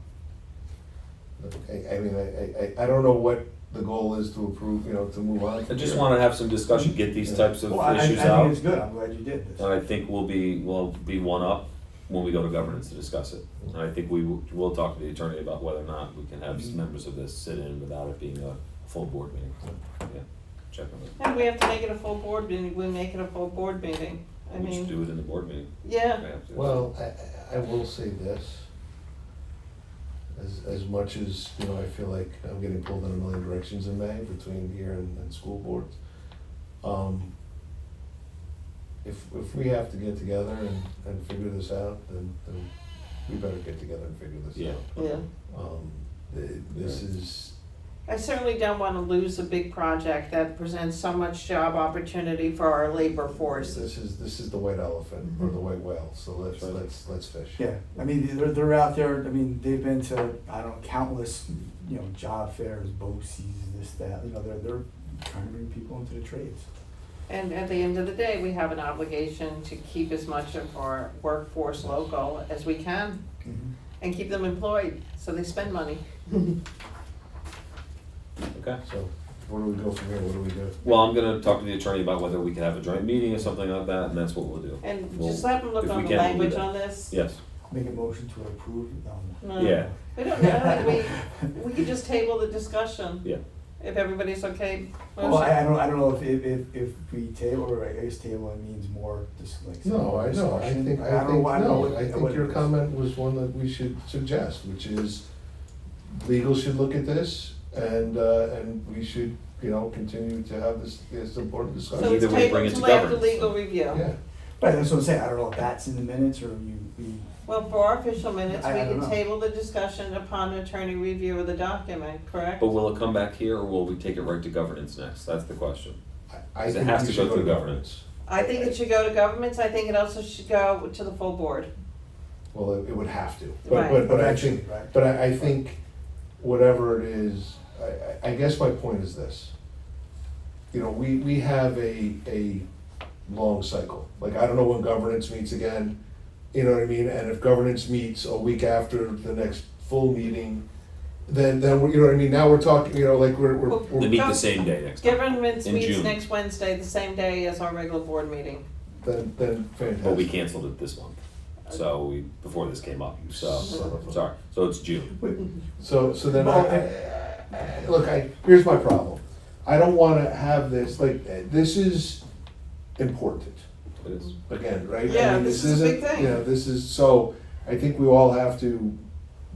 I mean, I don't know what the goal is to approve, to move on. I from just here. wanna have some discussion, get these types of Well, I issues think out. it's good, I'm glad you did this. And I think we'll be one up when we go to governance to discuss it. And I think we'll talk to the attorney about whether or not we can have members of this sit in without it being a full board meeting. So, yeah, check on it. And we have to make it a full board meeting, we make it a full board meeting. I We should mean, do it in the board meeting. yeah, We have to. Well, I will say this, as much as, I feel like I'm getting pulled in a million directions in May between here and school boards. If we have to get together and figure this out, then we better get together and figure this Yeah. out. yeah. This is, I certainly don't wanna lose a big project that presents so much job opportunity for our labor force. this is the white elephant or the white whale, so let's fish. Yeah, I mean, they're out there, I mean, they've been to, I don't know, countless, job fairs, BOCES, this, that, they're trying to bring people into the trades. And at the end of the day, we have an obligation to keep as much of our workforce local as we can and keep them employed, so they spend money. Okay. So, where do we go from here, what do we do? Well, I'm gonna talk to the attorney about whether we can have a joint meeting or something like that, and that's what we'll do. And Well, just let them look if on we the can, we'll do language that. on this. Yes, Make a motion to approve, No. yeah, We don't know, we could just table the discussion, yeah. if everybody's okay. Well, I don't know if we table, or I guess table means more, just like. No, I know, I discussion. think, don't know what- I think what your it is. comment was one that we should suggest, which is legal should look at this and we should, continue to have this important So discussion. it's Either way, bring tabled it to till after governance. legal review. Yeah, Right, that's what I'm saying, I don't know if that's in the minutes, or we, Well, for our official minutes, we I don't can know. table the discussion upon attorney review of the document, correct? But will it come back here, or will we take it right to governance next? That's the question. I It think has we to should go go to through governance. I think it should go to governments, I think it also should go to the full board. Well, it would have to, Right. but I Eventually, think, right. but I think whatever it is, I guess my point is this. We have a long cycle, like, I don't know when governance meets again, you know what I mean? And if governance meets a week after the next full meeting, then we're, you know what I mean, now we're talking, like They we're, meet the same day next time. Governments In meets June. next Wednesday, the same day as our regular board meeting. then fantastic. But we canceled it this month, so before this came up, so, Son of a- sorry, so it's June. So then look, here's my problem. I don't wanna have this, this is important, It is. again, right? I Yeah, mean, this is a big isn't- thing. This is, so, I think we all have to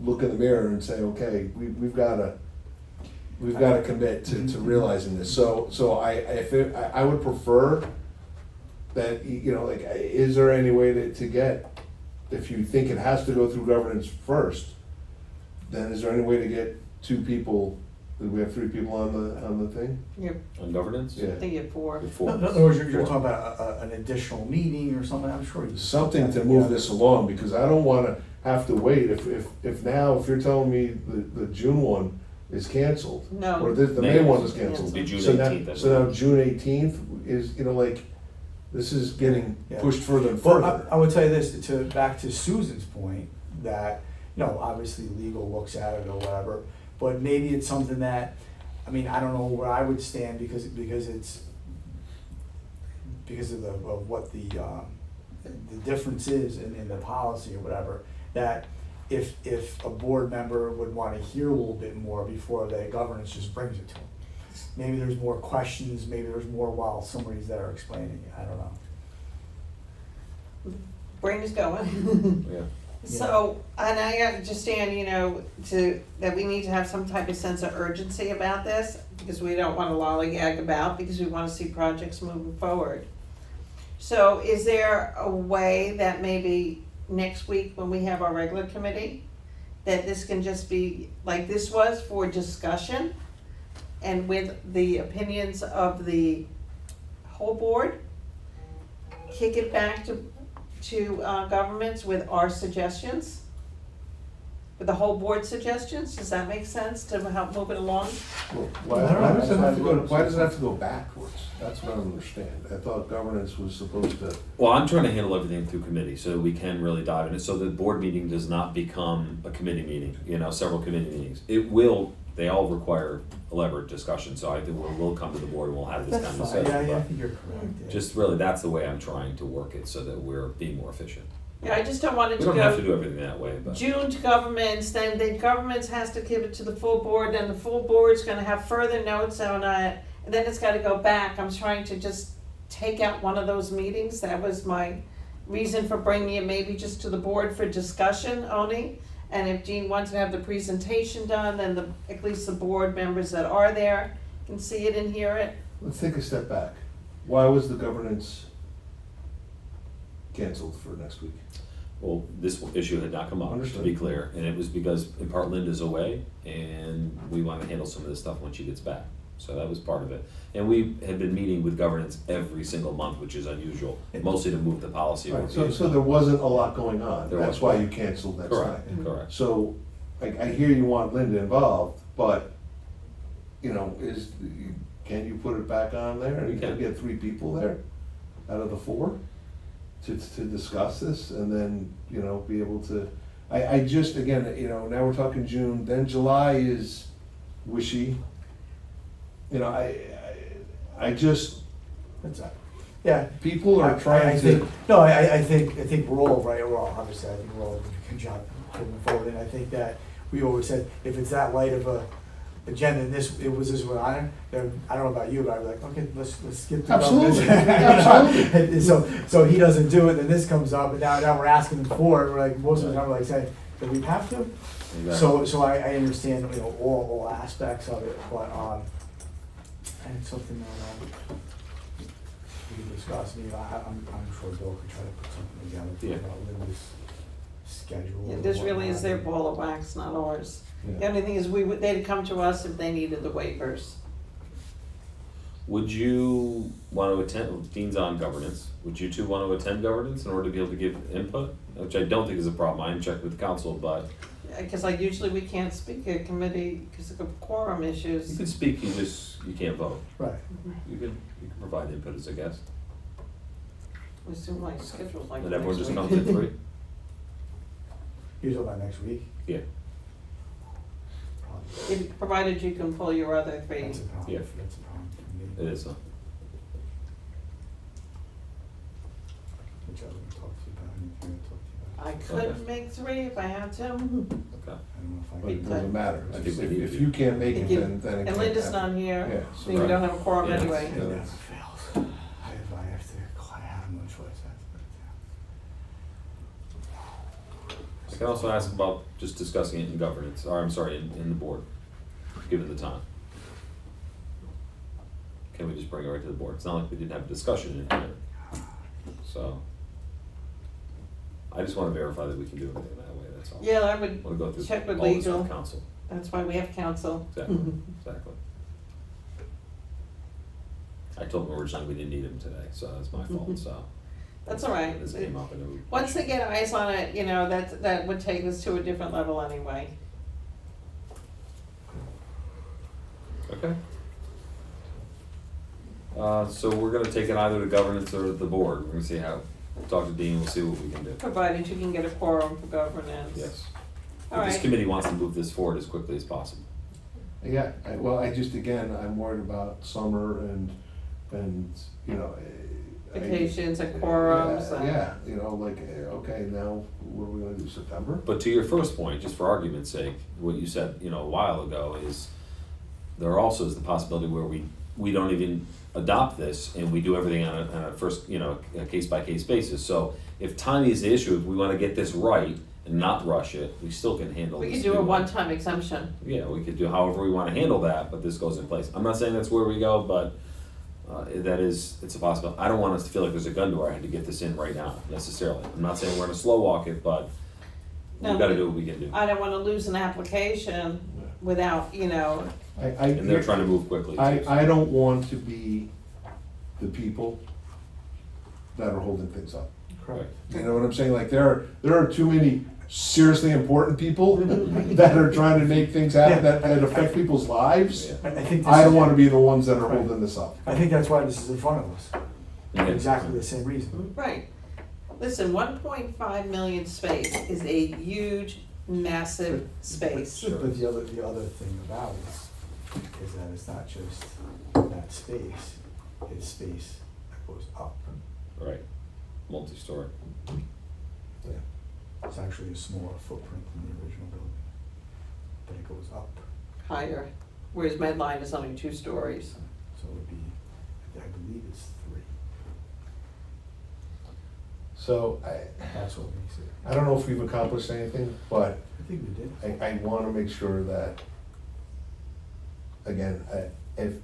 look in the mirror and say, okay, we've gotta commit to realizing this. So I would prefer that, is there any way to get, if you think it has to go through governance first, then is there any way to get two people, do we have three people on the thing? On governance? Yeah. I think you have four. Before. In other words, you're talking about an additional meeting or something, I'm sure. Something to move this along, because I don't wanna have to wait, if you're telling me the June one is canceled. No. Or the May one is canceled. It'll be June So now- 18th, I So now believe. June 18th is, this is getting Yeah. pushed further and Well, further. I would tell you this, back to Susan's point, that, obviously legal looks at it or whatever, but maybe it's something that, I don't know where I would stand, because it's, because of what the difference is in the policy or whatever, that if a board member would wanna hear a little bit more before the governance just brings it to them. Maybe there's more questions, maybe there's more while somebody's there explaining it, I don't know. Brain is going. Yeah. So, and I understand, that we need to have some type of sense of urgency about this, because we don't wanna lollygag about, because we wanna see projects moving forward. So is there a way that maybe next week, when we have our regular committee, that this can just be like this was, for discussion, and with the opinions of the whole board, kick it back to governments with our suggestions? With the whole board suggestions, does that make sense to help move it along? Well, I don't know, Why does it have to go, that's why does it have to go backwards? That's what I don't understand. I thought governance was supposed to, Well, I'm trying to handle everything through committee, so we can really dive in it, so the board meeting does not become a committee meeting, several committee meetings. they all require elaborate discussion, so I think we'll come to the board and we'll have this That's fine, conversation. yeah, I but think you're correct. Yeah. just really, that's the way I'm trying to work it, so that we're being more efficient. Yeah, I just don't want it We to don't have to go do everything that way, but. June to governments, then the governments has to give it to the full board, then the full board's gonna have further notes on it, and then it's gotta go back. I'm trying to just take out one of those meetings. That was my reason for bringing it maybe just to the board for discussion only. And if Jean wants to have the presentation done, then at least the board members that are there can see it and hear it. Let's take a step back. Why was the governance canceled for next week? Well, this issue had not come up, to be Understood. clear, and it was because in part Linda's away, and we want to handle some of this stuff when she gets back. So that was part of it. And we had been meeting with governance every single month, which is unusual, mostly to move the policy. Right, review. so there wasn't a lot going on, There that's wasn't. why you canceled next Correct, time. correct. So, I hear you want Linda involved, but, you know, can you put it back on there? We And can. get 3 people there out of the 4 to discuss this and then, you know, be able to, I just, again, you know, now we're talking June, then July is wishy. You know, I just, That's it. Yeah. people are I trying think, to, no, I think we're all right, well, obviously, I think we're all doing a good job moving forward, and I think that we always said, if it's that light of a agenda, and it was this one on it, then, I don't know about you, but I'd be like, okay, let's skip the governance. Absolutely, absolutely. And so he doesn't do it, then this comes up, and now we're asking him for it, we're like, most of the time, we're like saying, do we have to? Exactly. So I understand, you know, all aspects of it, but, and it's something that, we can discuss, you know, I'm sure Bill could try to put something together Yeah. about Linda's schedule. Yeah, or this really is whatnot. their ball of wax, not ours. The yeah. only thing is, they'd come to us if they needed the waivers. Would you want to attend, Dean's on governance, would you two want to attend governance in order to be able to give input? Which I don't think is a problem, I can check with council, but Because like usually we can't speak at committee because of quorum you issues. can speak, you can't vote. Right, You can provide input as a guest, We assume my schedule's like and everyone next just week. comes at 3? usually by next week, Yeah, probably. If- Provided you can pull your other 3. That's a problem, Yeah. that's a problem for me. it is, Which I was gonna talk to you about, anything to talk to you about. I could Okay. make 3 if I had to. okay. I don't know if I But can. it doesn't matter. I think we need If to. you can't make it, Thank you. then it And can't Linda's happen. not here, Yeah, so so you right. don't have a quorum Yeah. anyway. It Yeah. never fails. I have to, I have no choice, I have to put it down. I can also ask about just discussing it in governance, or I'm sorry, in the board, given the time. Can we just bring it right to the board? It's not like we didn't have a discussion in here. So, I just wanna verify that we can do everything that way, that's all. Yeah, I would Wanna go through check with all this legal. with council, That's why we have counsel. exactly, exactly. I told them originally we didn't need him today, so that's my fault, so. That's all right. This came up and we. Once they get eyes on it, you know, that would take us to a different level anyway. Okay. So we're gonna take it either to governance or the board, we're gonna see how, talk to Dean, we'll see what we can do. Provided you can get a quorum for governance. Yes. All But This right. committee wants to move this forward as quickly as possible. Yeah, I just, again, I'm worried about summer and, you know. Vacations and quorums and- Yeah, you know, like, okay, now what are we gonna do, September? But to your first point, just for argument's sake, what you said, you know, a while ago is, there also is the possibility where we don't even adopt this and we do everything on a first, you know, a case-by-case basis. So if timing is the issue, if we wanna get this right and not rush it, we still can handle this. We could do a one-time exemption. Yeah, we could do however we wanna handle that, but this goes in place. I'm not saying that's where we go, but it's a possibility. I don't want us to feel like there's a gun to our head to get this in right now, necessarily. I'm not saying we're gonna slow walk it, but No, we've gotta do what we can do. I don't wanna lose an application without, you know, And they're trying to move quickly too. I don't want to be the people that are holding things up. Correct. You know what I'm saying? Like, there are too many seriously important people that are trying to make things happen that affect people's lives. Yeah. I think this I don't is- wanna be the ones that are Right. holding this up. I think that's why this is in front of us, Yeah. exactly the same reason. right. Listen, 1.5 million space is a huge massive space. But the other thing about it is that it's not just that space, it's space that goes up. Right, multi-story. Yeah. It's actually a smaller footprint than the original building, but it goes up. Higher, whereas Medline is only 2 stories. So it would be, I believe it's 3. So That's what makes it. I don't know if we've accomplished anything, but I think we did. I wanna make sure that, again, if,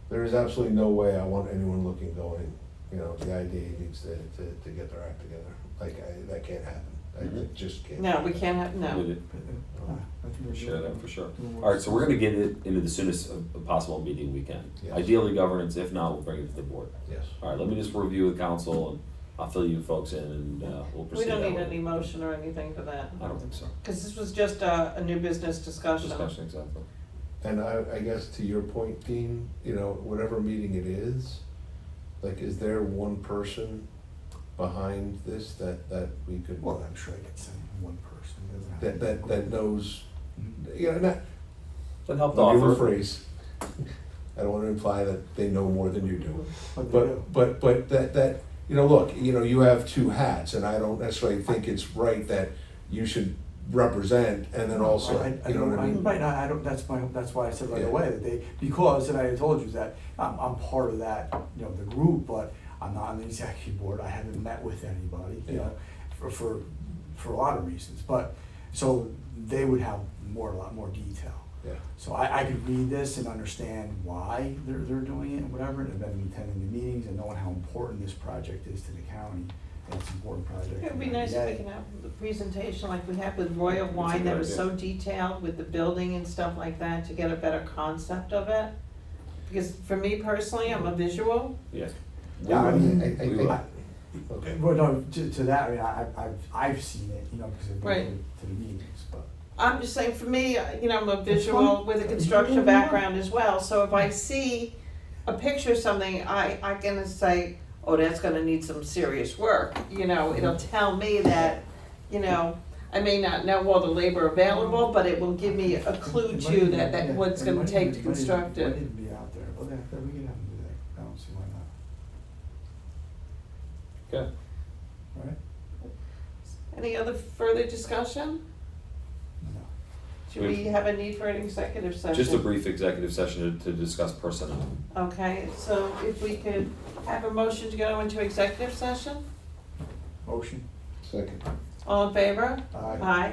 there is absolutely no way I want anyone looking going, you know, the IDA needs to get their act together. Like, that can't happen. It just can't. No, we can't have, no. With it. I think we're Share doing- that for sure. doing All right, so we're gonna get it into the soonest possible meeting we can. Yes. Ideally governance, if not, we'll bring it to the board. Yes. All right, let me just review with council and I'll fill you folks in and we'll We proceed don't that need way. any motion or anything for that. I don't think so. Because this was just a new business discussion. Discussion, exactly. And I guess to your point, Dean, you know, whatever meeting it is, like, is there one person behind this that we could, Well, I'm sure I could send one person. It doesn't have to be- that knows, Mhm. you know, not, That helped let me offer. rephrase. I don't wanna imply that they know more than you do. But they do. But that, you know, look, you know, you have 2 hats, and I don't necessarily think it's right that you should represent and then also, you know what I mean? Right, I don't, that's why I said right Yeah. away that because, and I told you that, I'm part of that, you know, the group, but I'm not on the executive board, I haven't met with anybody, you know, for a lot of reasons, but, so they would have a lot more detail. Yeah. So I could read this and understand why they're doing it and whatever, and then attending the meetings and knowing how important this project is to the county, and it's an important project. It would be nice if we can have the presentation like we had with Royal Wine that was so detailed with the building and stuff like that to get a better concept of it. Because for me personally, I'm a visual. Yeah. Yeah, I mean, We will. Okay. Well, no, to that, I mean, I've seen it, you know, because I've Right. been to the meetings, but. I'm just saying, for me, you know, I'm a That's visual fine. with a You construction can do that. background as well, so if I see a picture of something, I can say, oh, that's gonna need some serious work, you know, it'll tell me that, you know, I may not know all the labor available, but it will give me a clue It might to even- that yeah, what's it gonna might take even- to might even- construct Might it. even be out there, but we can have them do that, I don't see why not. Okay. Right? Any other further discussion? No. Should we have a need for an executive session? Just a brief executive session to discuss personnel. Okay, so if we could have a motion to go into executive session? Motion? Second. All in favor? Aye. Aye.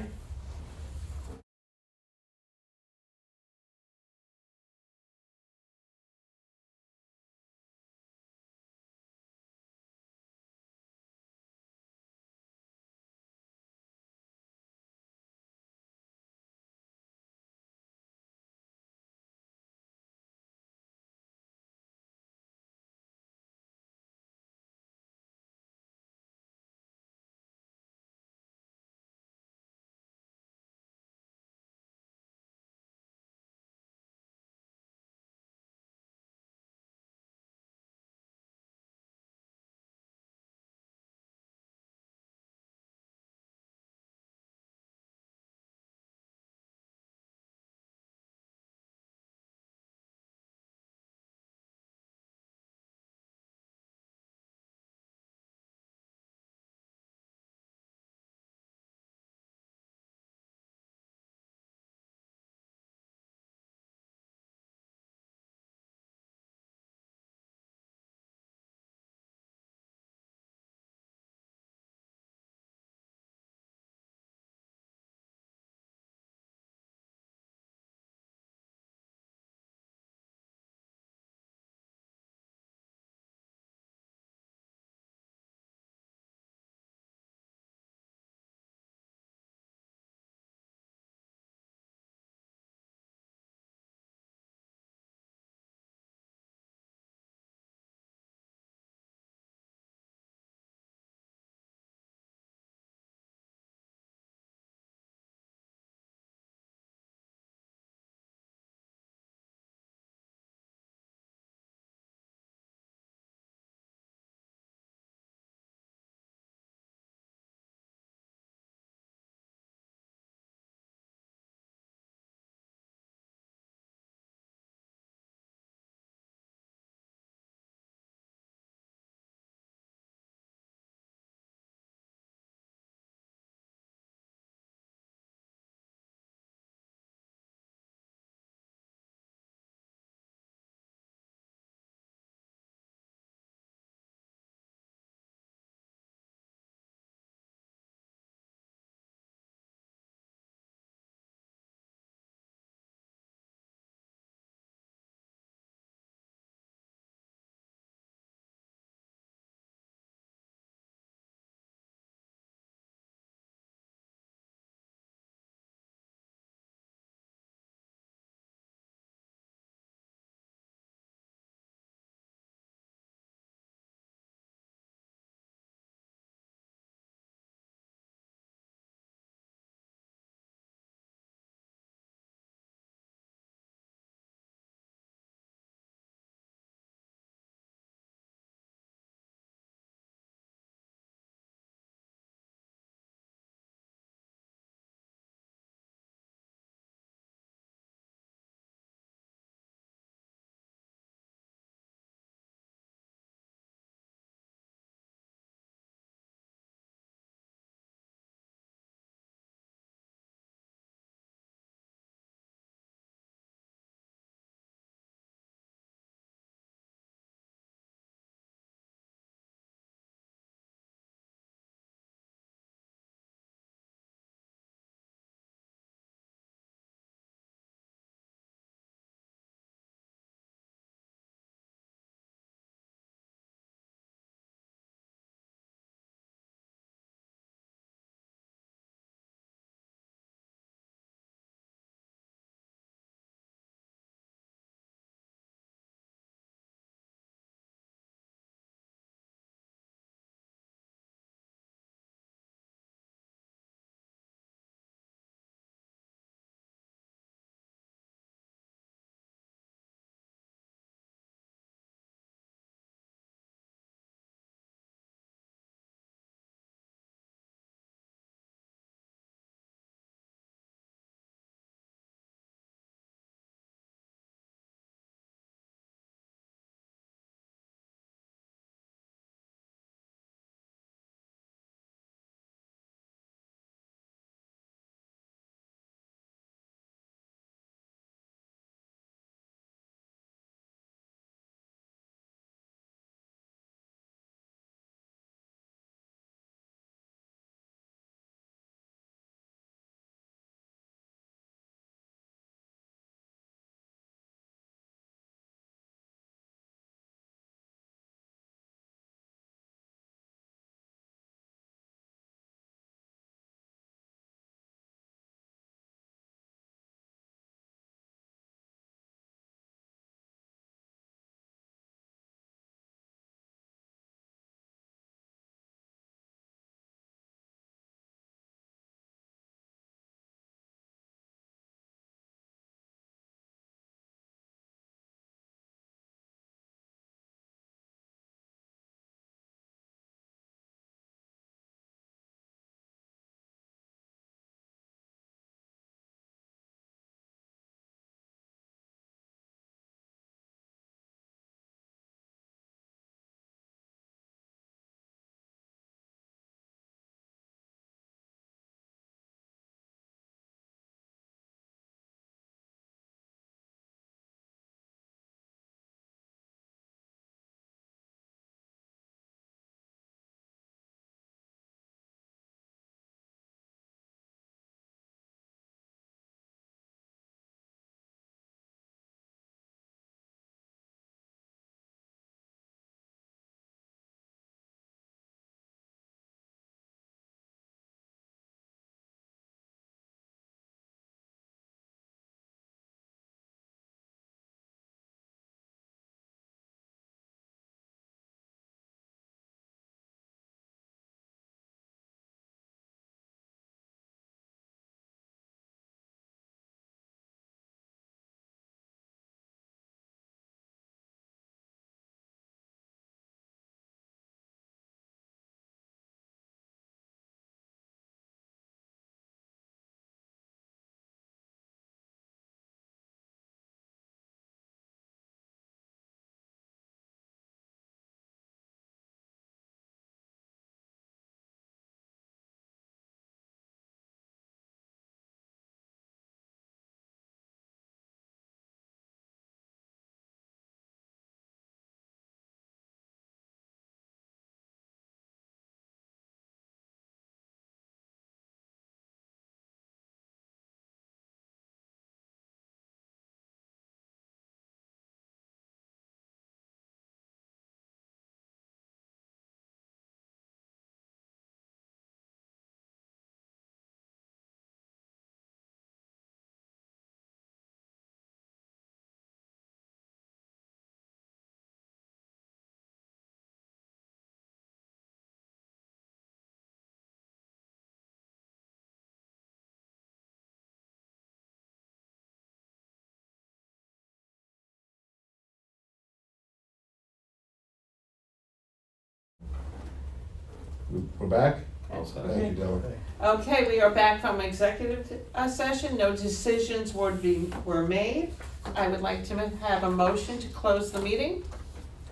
We're back? All set. Thank you, Dylan. Okay, we are back from executive session, no decisions were made. I would like to have a motion to close the meeting.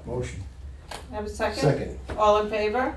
Motion. Have a second? Second. All in favor?